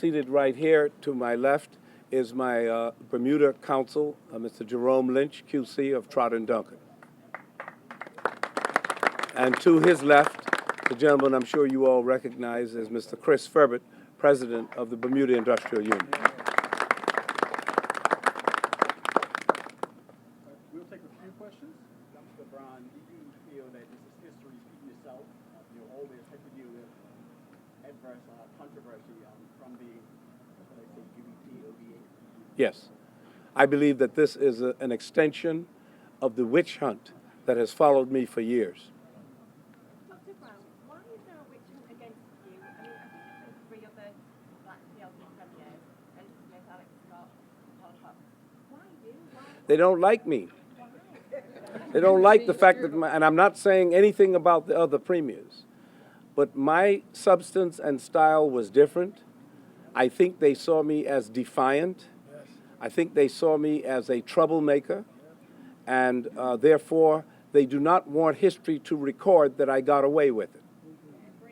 seated right here to my left is my Bermuda counsel, Mr. Jerome Lynch, QC of Trotter & Duncan. And to his left, the gentleman I'm sure you all recognize as Mr. Chris Ferbert, President of the Bermuda Industrial Union. We'll take a few questions. Mr. Brown, do you feel that this is history repeating itself? You'll always have to deal with adverse controversy from the, let's say, UBP, OBA? Yes. I believe that this is an extension of the witch hunt that has followed me for years. Dr. Brown, why is there a witch hunt against you? I mean, I think there's three other black PLC premiers, Reddy, Smith, Alex Scott, Paul Cox. Why you? Why? They don't like me. They don't like the fact that, and I'm not saying anything about the other premiers, but my substance and style was different. I think they saw me as defiant. I think they saw me as a troublemaker, and therefore they do not want history to record that I got away with it. So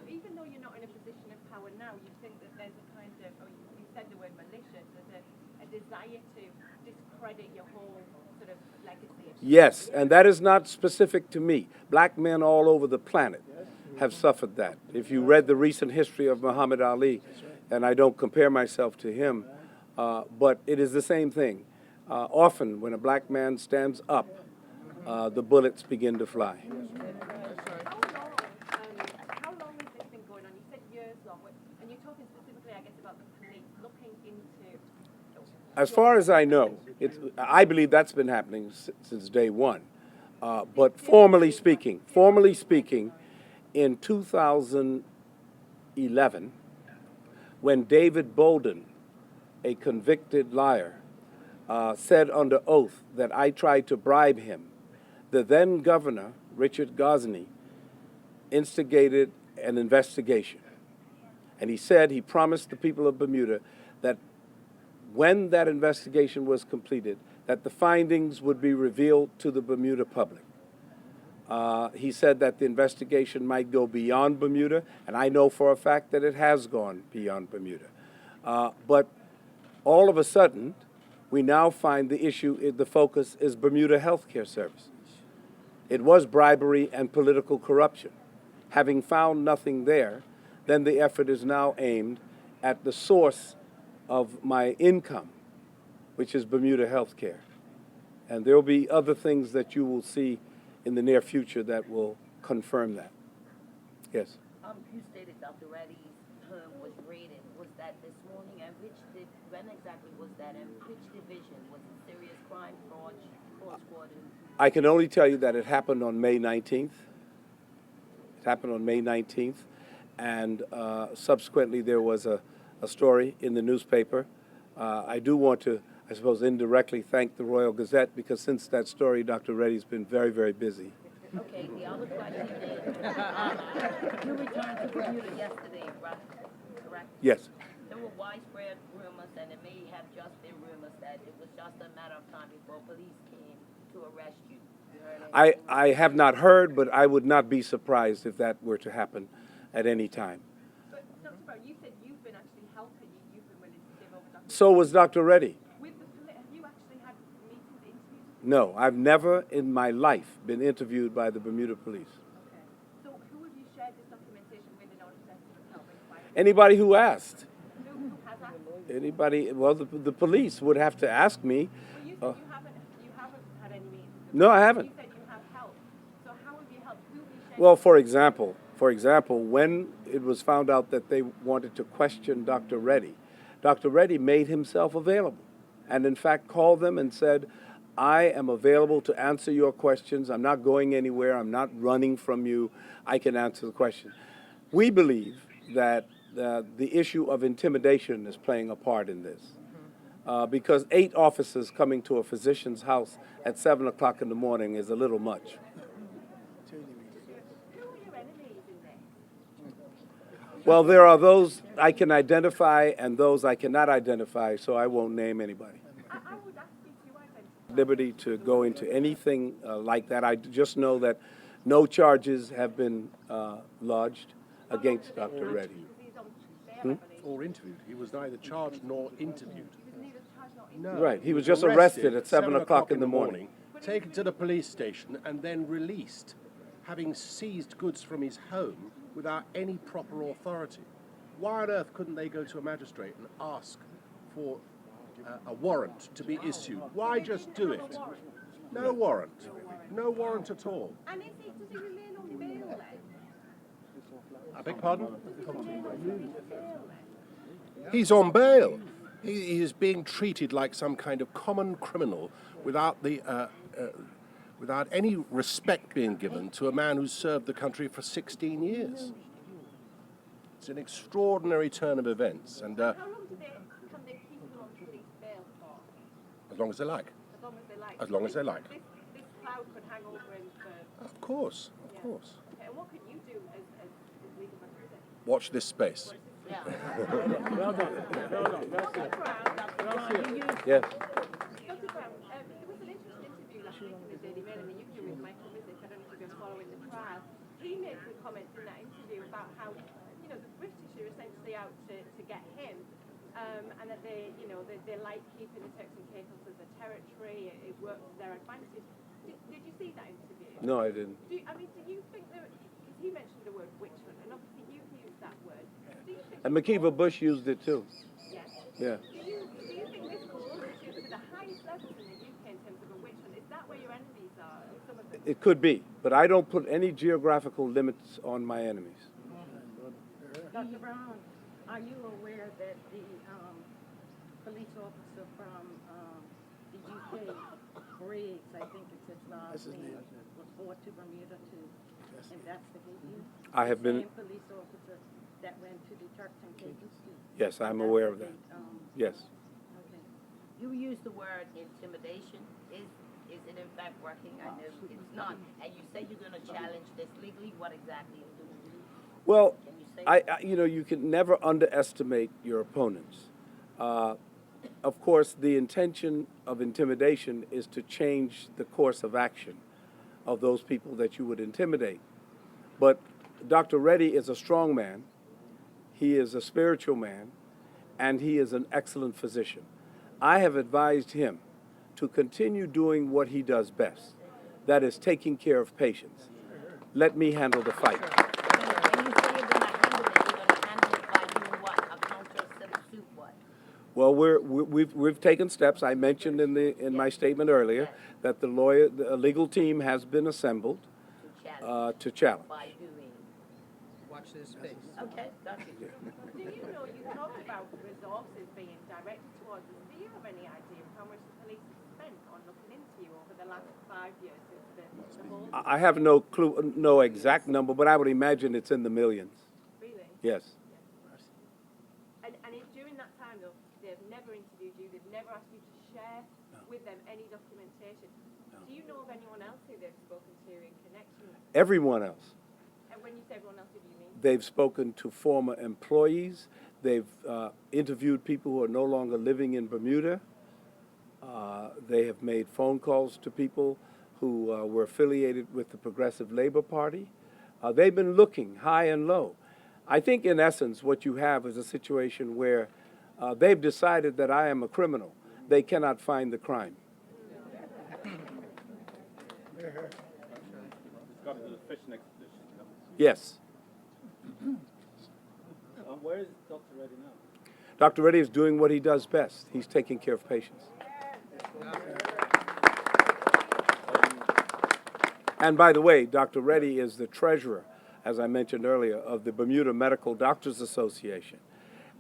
even though you're not in a position of power now, you think that there's a kind of, or you said the word malicious, there's a desire to discredit your whole sort of legacy of... Yes, and that is not specific to me. Black men all over the planet have suffered that. If you read the recent history of Muhammad Ali, and I don't compare myself to him, but it is the same thing. Often when a black man stands up, the bullets begin to fly. How long has this been going on? You said years long, and you're talking specifically, I guess, about the police looking into... As far as I know, I believe that's been happening since day one. But formally speaking, in 2011, when David Bolden, a convicted liar, said under oath that I tried to bribe him, the then governor, Richard Gosney, instigated an investigation. And he said he promised the people of Bermuda that when that investigation was completed, that the findings would be revealed to the Bermuda public. He said that the investigation might go beyond Bermuda, and I know for a fact that it has gone beyond Bermuda. But all of a sudden, we now find the focus is Bermuda Healthcare Services. It was bribery and political corruption. Having found nothing there, then the effort is now aimed at the source of my income, which is Bermuda Healthcare. And there will be other things that you will see in the near future that will confirm that. Yes? You stated Dr. Reddy's term was raided. Was that this morning? And when exactly was that? And which division? Was it serious crime, fraud, squad? I can only tell you that it happened on May 19th. It happened on May 19th. And subsequently, there was a story in the newspaper. I do want to, I suppose, indirectly thank the Royal Gazette, because since that story, Dr. Reddy's been very, very busy. Okay, the other question is, you returned to Bermuda yesterday, right? Correct? Yes. There were widespread rumors, and it may have just been rumors, that it was just a matter of time before police came to arrest you. I have not heard, but I would not be surprised if that were to happen at any time. But Dr. Brown, you said you've been actually helping, you've been willing to give over Dr. So was Dr. Reddy. With the police, have you actually had meetings, interviews? No, I've never in my life been interviewed by the Bermuda police. Okay. So who have you shared this documentation with in order to help inquire? Anybody who asked. Who has asked? Anybody, well, the police would have to ask me. Well, you said you haven't had any meetings. No, I haven't. You said you have helped. So how have you helped? Who have you shared? Well, for example, when it was found out that they wanted to question Dr. Reddy made himself available, and in fact called them and said, I am available to answer your questions. I'm not going anywhere. I'm not running from you. I can answer the question. We believe that the issue of intimidation is playing a part in this. Because 8 officers coming to a physician's house at 7 o'clock in the morning is a little much. Who are your enemies in this? Well, there are those I can identify and those I cannot identify, so I won't name anybody. I would ask you to identify. Liberty to go into anything like that. I just know that no charges have been lodged against Dr. Reddy. Because he's on bail, I believe. or interviewed. He was neither charged nor interviewed. He was neither charged nor No. Right, he was just arrested at 7 o'clock in the morning. Taken to the police station and then released, having seized goods from his home without any proper authority. Why on earth couldn't they go to a magistrate and ask for a warrant to be issued? Why just do it? No warrant. No warrant at all. And does he remain on bail then? I beg pardon? Does he remain on bail then? He's on bail. He is being treated like some kind of common criminal without without any respect being given to a man who's served the country for 16 years. It's an extraordinary turn of events, and How long can they keep him on police bail for? as long as they like. As long as they like. As long as they like. This cloud could hang over him for. Of course, of course. Okay, and what can you do as legal representative? Watch this space. Yeah. Yes. Dr. Brown, there was an interesting interview last week in the Daily Mail in the UK with Michael Mizik. I don't know if you've been following the trial. He made some comments in that interview about how, the British are essentially out to get him, and that they like keeping the Turks and Caicos as a territory. It works to their advantage. Did you see that interview? No, I didn't. Do you think that, because he mentioned the word witch hunt, and obviously you've used that word. Do you think And McKeever Bush used it too. yes. Yeah. Do you think this constitutes to the highest levels in the UK in terms of a witch hunt? Is that where your enemies are? Some of them? It could be, but I don't put any geographical limits on my enemies. Dr. Brown, are you aware that the police officer from the UK, Briggs, I think it's his last name, was brought to Bermuda to investigate you? I have The been, same police officer that went to the Turks and Caicos to yes, I'm aware of that. investigate, Yes. okay. You use the word intimidation. Is it in fact working? I know it's not. And you say you're going to challenge this legally. What exactly are you doing? Well, Can you say you can never underestimate your opponents. Of course, the intention of intimidation is to change the course of action of those people that you would intimidate. But Dr. Reddy is a strong man, he is a spiritual man, and he is an excellent physician. I have advised him to continue doing what he does best, that is taking care of patients. Let me handle the fight. When you say you're going to handle it, you're going to handle it by doing what? A counter civil suit what? Well, we've taken steps. I mentioned in my statement earlier that the legal team has been assembled to challenge. By doing. Watch this space. Okay, got you. Do you know, you talked about resources being directed towards this. Do you have any idea of how much the police have spent on looking into you over the last 5 years since the whole? I have no clue, no exact number, but I would imagine it's in the millions. Really? Yes. And during that time, though, they've never interviewed you. They've never asked you to share with them any documentation. Do you know of anyone else who they've spoken to in connection? Everyone else. And when you say everyone else, who do you mean? They've spoken to former employees. They've interviewed people who are no longer living in Bermuda. They have made phone calls to people who were affiliated with the Progressive Labor Party. They've been looking high and low. I think, in essence, what you have is a situation where they've decided that I am a criminal. They cannot find the crime. It's got to do with the fishing expedition. Yes. Where is Dr. Reddy now? Dr. Reddy is doing what he does best. He's taking care of patients. And by the way, Dr. Reddy is the treasurer, as I mentioned earlier, of the Bermuda Medical Doctors Association.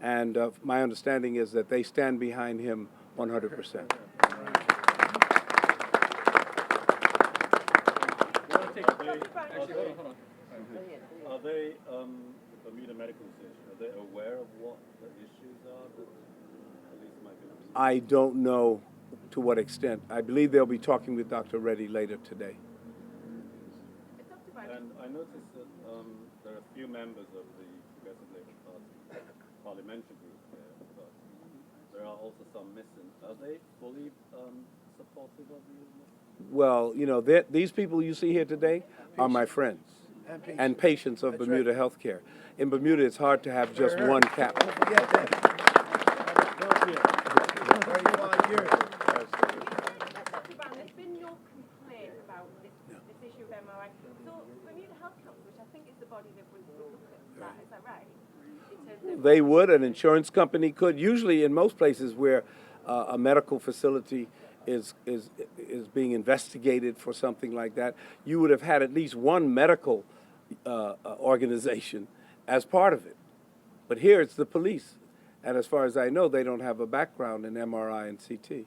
And my understanding is that they stand behind him 100%. Are they, the Bermuda Medical Association, are they aware of what the issues are that police might be looking at? I don't know to what extent. I believe they'll be talking with Dr. Reddy later today. And I noticed that there are a few members of the Progressive Labour Party parliamentary group here, but there are also some missing. Are they fully supportive of you? Well, these people you see here today are my friends. and patients of Bermuda Healthcare. In Bermuda, it's hard to have just one cap. Don't forget that. 35 years. Dr. Brown, there's been no complaint about this issue of MRI. So Bermuda Health Council, which I think is the body that would look at that, is that right? In terms of They would, an insurance company could. Usually, in most places where a medical facility is being investigated for something like that, you would have had at least one medical organization as part of it. But here it's the police. And as far as I know, they don't have a background in MRI and CT.